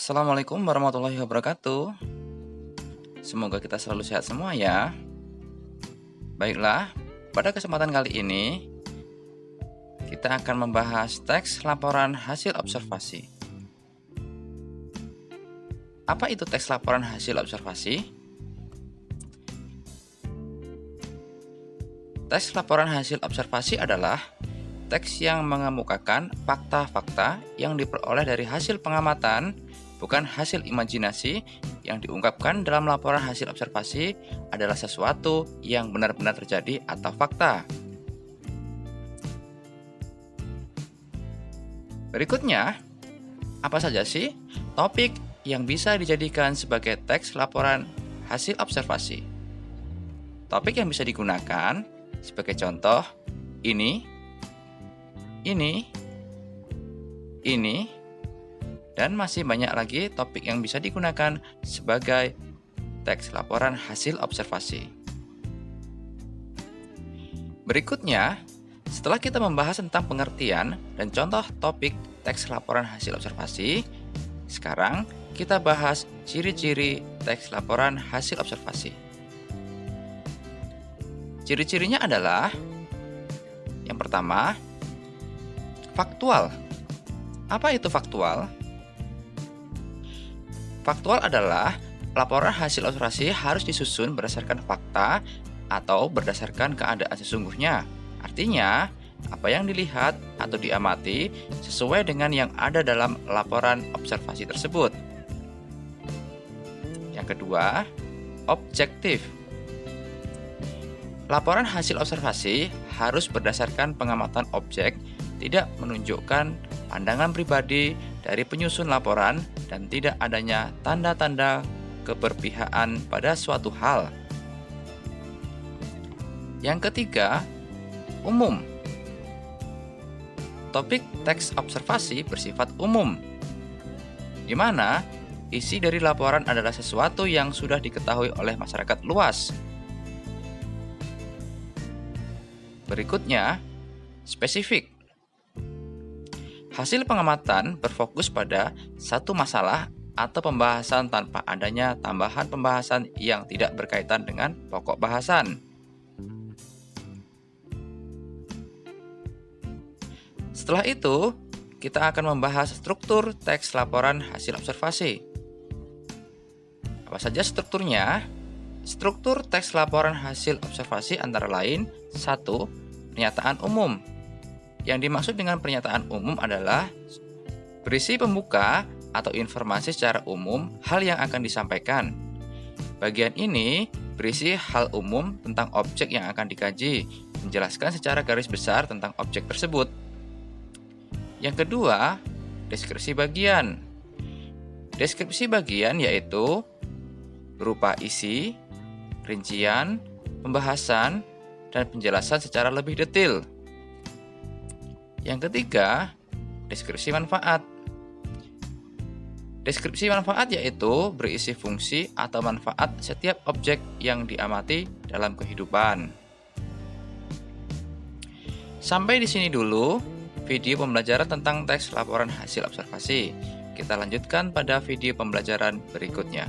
Assalamualaikum warahmatullahi wabarakatuh. Semoga kita selalu sehat semua ya. Baiklah, pada kesempatan kali ini kita akan membahas teks laporan hasil observasi. Apa itu teks laporan hasil observasi? Teks laporan hasil observasi adalah teks yang mengemukakan fakta-fakta yang diperoleh dari hasil pengamatan, bukan hasil imajinasi. Yang diungkapkan dalam laporan hasil observasi adalah sesuatu yang benar-benar terjadi atau fakta. Berikutnya, apa saja sih topik yang bisa dijadikan sebagai teks laporan hasil observasi? Topik yang bisa digunakan sebagai contoh ini, dan masih banyak lagi topik yang bisa digunakan sebagai teks laporan hasil observasi. Berikutnya, setelah kita membahas tentang pengertian dan contoh topik teks laporan hasil observasi, sekarang kita bahas ciri-ciri teks laporan hasil observasi. Ciri-cirinya adalah yang pertama, faktual. Apa itu faktual? Faktual adalah laporan hasil observasi harus disusun berdasarkan fakta atau berdasarkan keadaan sesungguhnya. Artinya, apa yang dilihat atau diamati sesuai dengan yang ada dalam laporan observasi tersebut. Yang kedua, objektif. Laporan hasil observasi harus berdasarkan pengamatan objek, tidak menunjukkan pandangan pribadi dari penyusun laporan dan tidak adanya tanda-tanda keberpihakan pada suatu hal. Yang ketiga, umum. Topik teks observasi bersifat umum, di mana isi dari laporan adalah sesuatu yang sudah diketahui oleh masyarakat luas. Berikutnya, spesifik. Hasil pengamatan berfokus pada satu masalah atau pembahasan tanpa adanya tambahan pembahasan yang tidak berkaitan dengan pokok bahasan. Setelah itu, kita akan membahas struktur teks laporan hasil observasi. Apa saja strukturnya? Struktur teks laporan hasil observasi antara lain 1. Pernyataan umum. Yang dimaksud dengan pernyataan umum adalah berisi pembuka atau informasi secara umum hal yang akan disampaikan. Bagian ini berisi hal umum tentang objek yang akan dikaji, menjelaskan secara garis besar tentang objek tersebut. Yang kedua, deskripsi bagian. Deskripsi bagian yaitu berupa isi, rincian, pembahasan, dan penjelasan secara lebih detail. Yang ketiga, deskripsi manfaat. Deskripsi manfaat yaitu berisi fungsi atau manfaat setiap objek yang diamati dalam kehidupan. Sampai di sini dulu video pembelajaran tentang teks laporan hasil observasi. Kita lanjutkan pada video pembelajaran berikutnya.